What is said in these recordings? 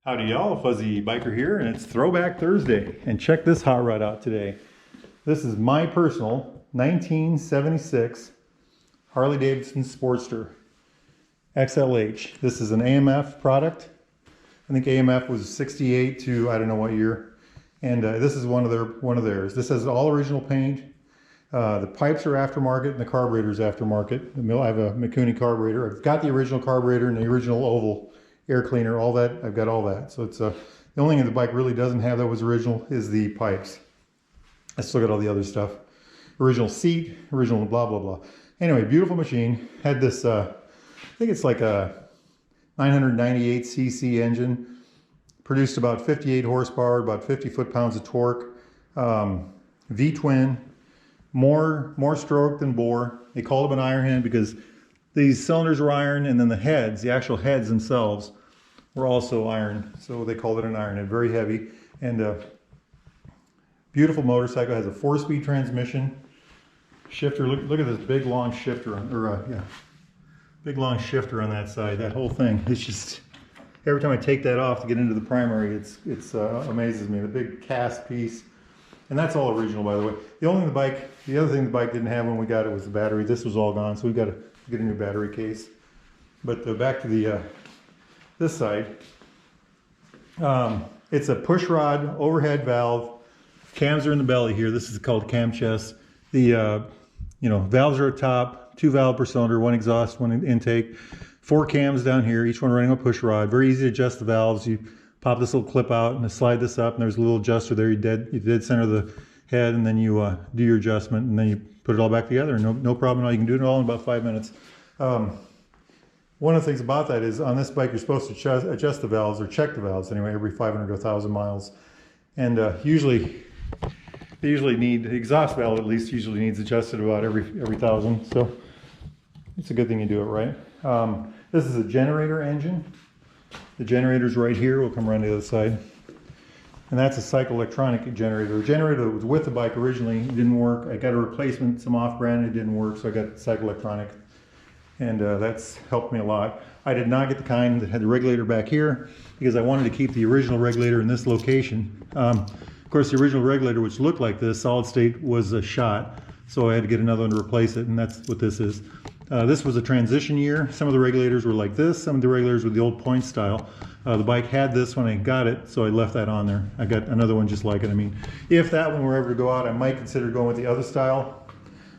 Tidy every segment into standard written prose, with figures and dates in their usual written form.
Howdy y'all, Fuzzy Biker here, and it's Throwback Thursday. And check this hot rod out today. This is my personal 1976 Harley Davidson Sportster XLH. This is an AMF product. I think AMF was 68 to I don't know what year. And this is one of theirs. This has all original paint. The pipes are aftermarket and the carburetor is aftermarket. I have a Mikuni carburetor. I've got the original carburetor and the original oval air cleaner, all that. I've got all that. So it's the only thing the bike really doesn't have that was original is the pipes. I still got all the other stuff. Original seat, original blah, blah, blah. Anyway, beautiful machine. Had this, I think it's like a 998cc engine. Produced about 58 horsepower, about 50 foot-pounds of torque. V-twin, more stroke than bore. They called them an iron head because these cylinders were iron, and then the heads, the actual heads themselves, were also iron. So they called it an iron head. Very heavy. And beautiful motorcycle. Has a 4-speed transmission. Shifter. Look at this big long shifter big long shifter on that side. That whole thing. It's just every time I take that off to get into the primary, it's amazes me. The big cast piece. And that's all original, by the way. The other thing the bike didn't have when we got it was the battery. This was all gone, so we've got to get a new battery case. But back to the this side. It's a push rod overhead valve. Cams are in the belly here. This is called cam chest. The valves are at top. 2 valve per cylinder, 1 exhaust, 1 intake. 4 cams down here, each one running a push rod. Very easy to adjust the valves. You pop this little clip out and slide this up, and there's a little adjuster there. You dead center the head, and then you do your adjustment, and then you put it all back together. No problem at all. You can do it all in about 5 minutes. One of the things about that is on this bike you're supposed to adjust the valves, or check the valves anyway, every 500 to 1,000 miles. And they usually need, the exhaust valve at least usually needs adjusted about every 1,000. So it's a good thing you do it right. This is a generator engine. The generator's right here. We'll come around to the other side. And that's a cycle electronic generator. The generator that was with the bike originally, it didn't work. I got a replacement, some off-brand, it didn't work, so I got cycle electronic. And that's helped me a lot. I did not get the kind that had the regulator back here because I wanted to keep the original regulator in this location. Of course, the original regulator, which looked like this, solid state, was a shot. So I had to get another one to replace it, and that's what this is. This was a transition year. Some of the regulators were like this. Some of the regulators were the old point style. The bike had this when I got it, so I left that on there. I got another one just like it. I mean, if that one were ever to go out, I might consider going with the other style.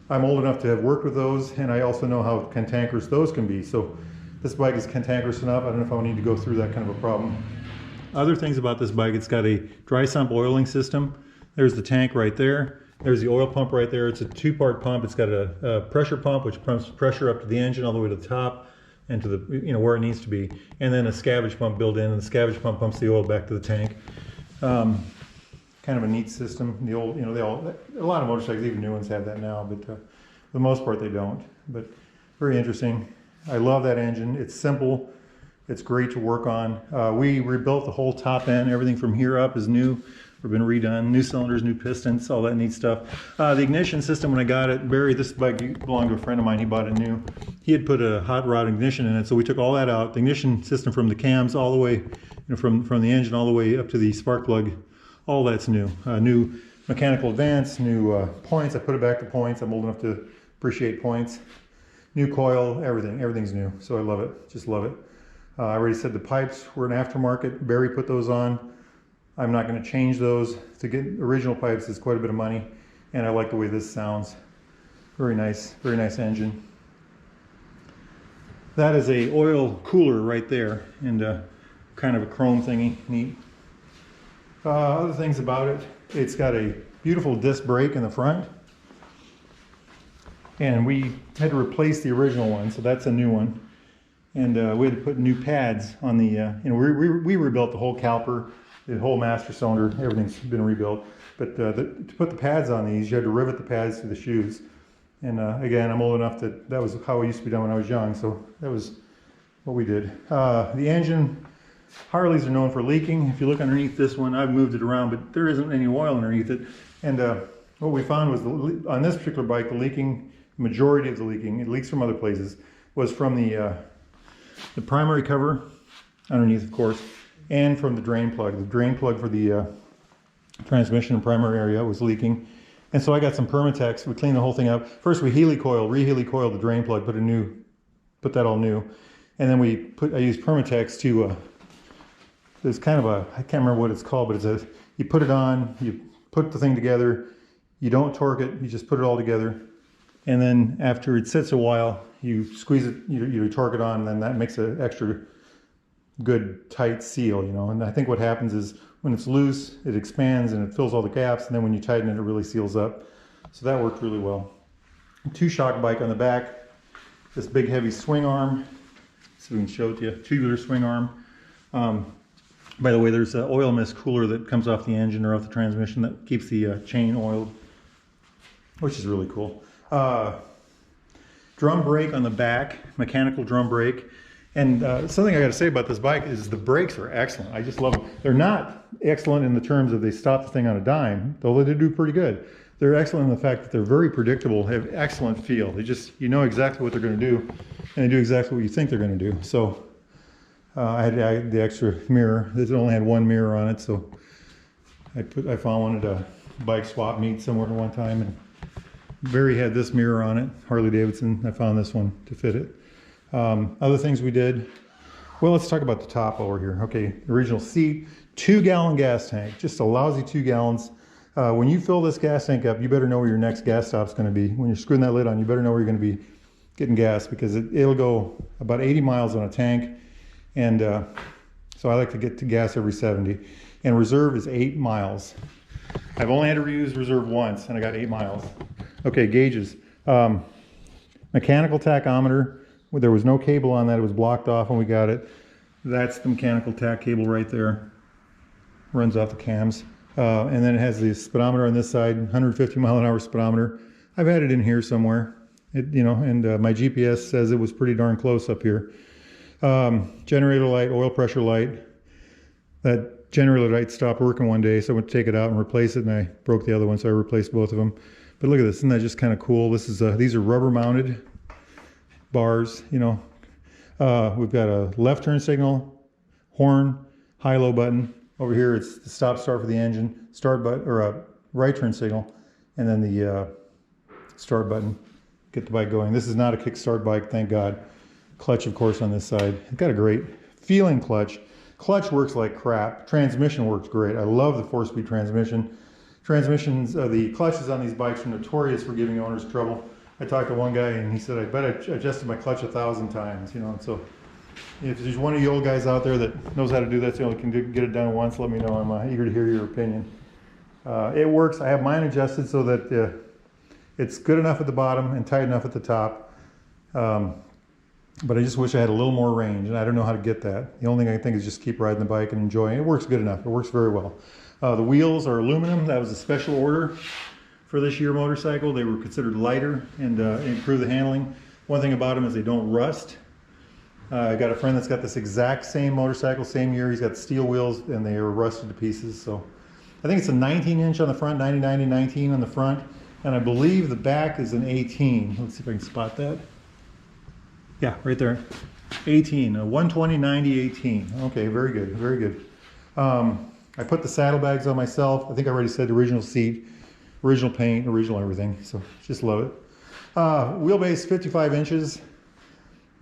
I'm old enough to have worked with those, and I also know how cantankerous those can be. So this bike is cantankerous enough. I don't know if I need to go through that kind of a problem. Other things about this bike, it's got a dry sump oiling system. There's the tank right there. There's the oil pump right there. It's a 2-part pump. It's got a pressure pump, which pumps pressure up to the engine all the way to the top and to the where it needs to be, and then a scavenge pump built in, and the scavenge pump pumps the oil back to the tank. Kind of a neat system. The old, a lot of motorcycles, even new ones, have that now, but for the most part they don't. But very interesting. I love that engine. It's simple. It's great to work on. We rebuilt the whole top end. Everything from here up is new. We've been redone. New cylinders, new pistons, all that neat stuff. The ignition system, when I got it, this bike belonged to a friend of mine. He bought it new. He had put a hot rod ignition in it, so we took all that out. The ignition system from the cams all the way, from the engine all the way up to the spark plug, all that's new. New mechanical advance, new points. I put it back to points. I'm old enough to appreciate points. New coil, everything's new. So I love it, just love it. I already said the pipes were an aftermarket. Barry put those on. I'm not going to change those. To get original pipes is quite a bit of money, and I like the way this sounds. Very nice engine. That is a oil cooler right there, and kind of a chrome thingy, neat. Other things about it, it's got a beautiful disc brake in the front, and we had to replace the original one, so that's a new one. And we had to put new pads on the, we rebuilt the whole caliper, the whole master cylinder, everything's been rebuilt. But to put the pads on these, you had to rivet the pads to the shoes. And again, I'm old enough that was how it used to be done when I was young, so that was what we did. The engine, Harleys are known for leaking. If you look underneath this one, I've moved it around, but there isn't any oil underneath it. And what we found was, on this particular bike, the majority of the leaking, it leaks from other places, was from the primary cover underneath, of course, and from the drain plug. The drain plug for the transmission and primary area was leaking. And so I got some Permatex. We cleaned the whole thing up. First we re-helicoiled the drain plug, put that all new. And then I used Permatex to, there's kind of a, I can't remember what it's called, but you put it on, you put the thing together, you don't torque it, you just put it all together. And then after it sits a while, you squeeze it, you torque it on, and then that makes an extra good tight seal, you know. And I think what happens is when it's loose, it expands and it fills all the gaps, and then when you tighten it, it really seals up. So that worked really well. Two-shock bike on the back, this big heavy swing arm. So we can show it to you, tubular swing arm. By the way, there's an oil mist cooler that comes off the engine or off the transmission that keeps the chain oiled, which is really cool. Drum brake on the back, mechanical drum brake. And something I got to say about this bike is the brakes are excellent. I just love them. They're not excellent in the terms of they stop the thing on a dime, though they do pretty good. They're excellent in the fact that they're very predictable, have excellent feel. They just, you know exactly what they're going to do, and they do exactly what you think they're going to do. So I had the extra mirror. This only had one mirror on it, so I found one at a bike swap meet somewhere one time, and Barry had this mirror on it, Harley Davidson. I found this one to fit it. Other things we did, well, let's talk about the top over here. Okay, original seat, 2-gallon gas tank, just a lousy 2 gallons. When you fill this gas tank up, you better know where your next gas stop's going to be. When you're screwing that lid on, you better know where you're going to be getting gas, because it'll go about 80 miles on a tank. And so I like to get to gas every 70. And reserve is 8 miles. I've only had to reuse reserve once, and I got 8 miles. Okay, gauges. Mechanical tachometer. There was no cable on that. It was blocked off when we got it. That's the mechanical tach cable right there. Runs off the cams. And then it has the speedometer on this side, 150 mile an hour speedometer. I've had it in here somewhere. My GPS says it was pretty darn close up here. Generator light, oil pressure light. That generator light stopped working one day, so I went to take it out and replace it, and I broke the other one, so I replaced both of them. But look at this, isn't that just kind of cool? This is these are rubber mounted bars, you know. We've got a left turn signal, horn, high-low button. Over here it's the stop-start for the engine, start button, or a right turn signal, and then the start button, get the bike going. This is not a kickstart bike, thank God. Clutch, of course, on this side. It's got a great feeling clutch. Clutch works like crap. Transmission works great. I love the 4-speed transmission. The clutches on these bikes are notorious for giving owners trouble. I talked to one guy and he said, I bet I adjusted my clutch 1,000 times, you know. And so if there's one of you old guys out there that knows how to do that, so you can get it done once, let me know. I'm eager to hear your opinion. It works. I have mine adjusted so that it's good enough at the bottom and tight enough at the top. But I just wish I had a little more range, and I don't know how to get that. The only thing I can think is just keep riding the bike and enjoying it. It works good enough. It works very well. The wheels are aluminum. That was a special order for this year motorcycle. They were considered lighter and improve the handling. One thing about them is they don't rust. I got a friend that's got this exact same motorcycle, same year. He's got steel wheels, and they are rusted to pieces. So I think it's a 19-inch on the front, 90-90-19 on the front, and I believe the back is an 18. Let's see if I can spot that. Yeah, right there. 18, a 120-90-18. Okay, very good, very good. I put the saddlebags on myself. I think I already said original seat, original paint, original everything. So just love it. Wheelbase 55 inches.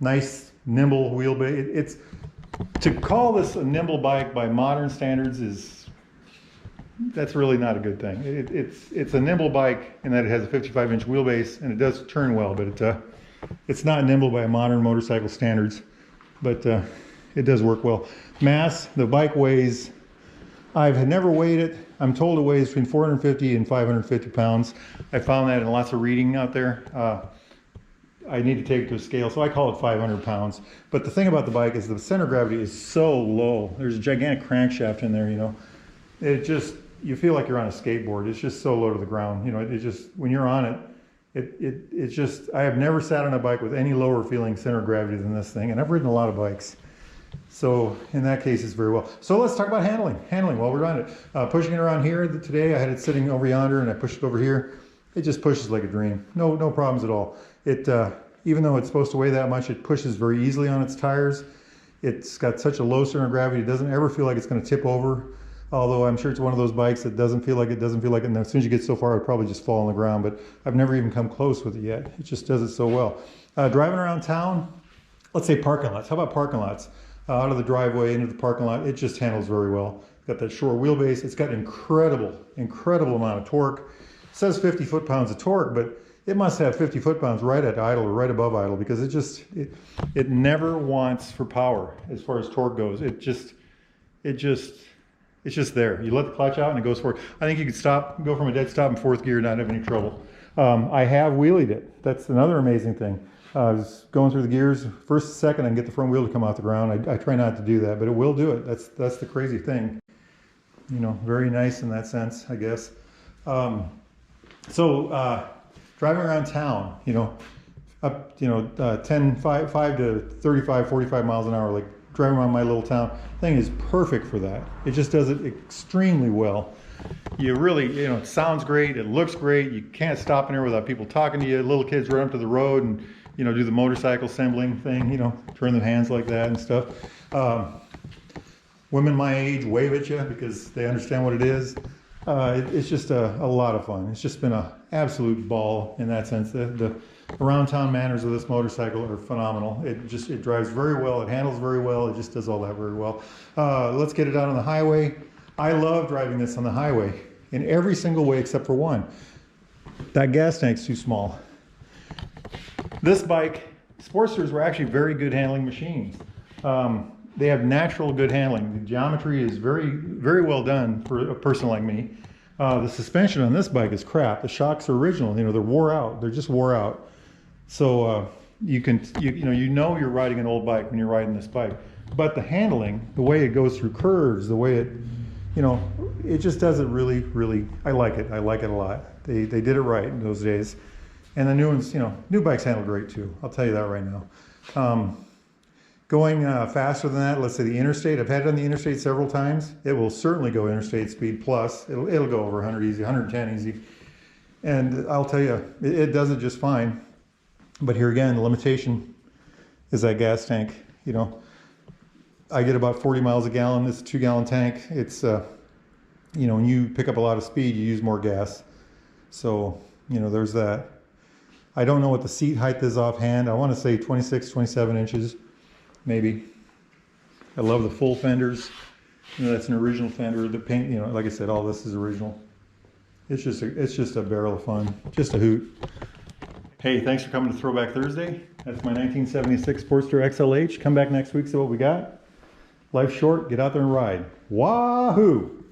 Nice, nimble wheelbase. To call this a nimble bike by modern standards that's really not a good thing. It's a nimble bike in that it has a 55-inch wheelbase and it does turn well, but it's not nimble by modern motorcycle standards, but it does work well. Mass, the bike weighs, I've never weighed it. I'm told it weighs between 450 and 550 pounds. I found that in lots of reading out there. I need to take it to a scale, so I call it 500 pounds. But the thing about the bike is the center of gravity is so low. There's a gigantic crankshaft in there, you know. You feel like you're on a skateboard. It's just so low to the ground. You know, it just, when you're on it, it's just, I have never sat on a bike with any lower feeling center of gravity than this thing, and I've ridden a lot of bikes. So in that case, it's very well. So let's talk about handling while we're on it. Pushing it around here today, I had it sitting over yonder and I pushed it over here. It just pushes like a dream. No problems at all. Even though it's supposed to weigh that much, it pushes very easily on its tires. It's got such a low center of gravity, it doesn't ever feel like it's going to tip over. Although I'm sure it's one of those bikes that doesn't feel like it, and as soon as you get so far, it would probably just fall on the ground, but I've never even come close with it yet. It just does it so well. Driving around town, let's say parking lots. How about parking lots? Out of the driveway into the parking lot, it just handles very well. It's got that short wheelbase. It's got incredible amount of torque. It says 50 foot-pounds of torque, but it must have 50 foot-pounds right at idle or right above idle, because it never wants for power as far as torque goes. It's just there. You let the clutch out and it goes forward. I think you could go from a dead stop in fourth gear and not have any trouble. I have wheelied it. That's another amazing thing. I was going through the gears, first, second, I can get the front wheel to come off the ground. I try not to do that, but it will do it. That's the crazy thing. You know, very nice in that sense, I guess. Driving around town, you know, up, 5 to 35, 45 miles an hour, like driving around my little town, thing is perfect for that. It just does it extremely well. You really, it sounds great, it looks great, you can't stop in here without people talking to you. Little kids run up to the road and, do the motorcycle assembling thing, turn their hands like that and stuff. Women my age wave at you because they understand what it is. It's just a lot of fun. It's just been an absolute ball in that sense. The around town manners of this motorcycle are phenomenal. It drives very well, it handles very well, it just does all that very well. Let's get it out on the highway. I love driving this on the highway in every single way except for one. That gas tank's too small. This bike, Sportsters were actually very good handling machines. They have natural good handling. The geometry is very, very well done for a person like me. The suspension on this bike is crap. The shocks are original. They're wore out. They're just wore out. So you know you're riding an old bike when you're riding this bike. But the handling, the way it goes through curves, the way it, it just does it really, really. I like it. I like it a lot. They did it right in those days. And the new ones, new bikes handle great too. I'll tell you that right now. Going faster than that, let's say the interstate, I've had it on the interstate several times. It will certainly go interstate speed plus. It'll go over 100 easy, 110 easy. And I'll tell you, it does it just fine. But here again, the limitation is that gas tank. I get about 40 miles a gallon. It's a 2-gallon tank. It's, when you pick up a lot of speed, you use more gas. So, there's that. I don't know what the seat height is offhand. I want to say 26, 27 inches. Maybe. I love the full fenders. That's an original fender. The paint, like I said, all this is original. It's just a barrel of fun. Just a hoot. Hey, thanks for coming to Throwback Thursday. That's my 1976 Sportster XLH. Come back next week, see what we got. Life's short, get out there and ride. Wahoo!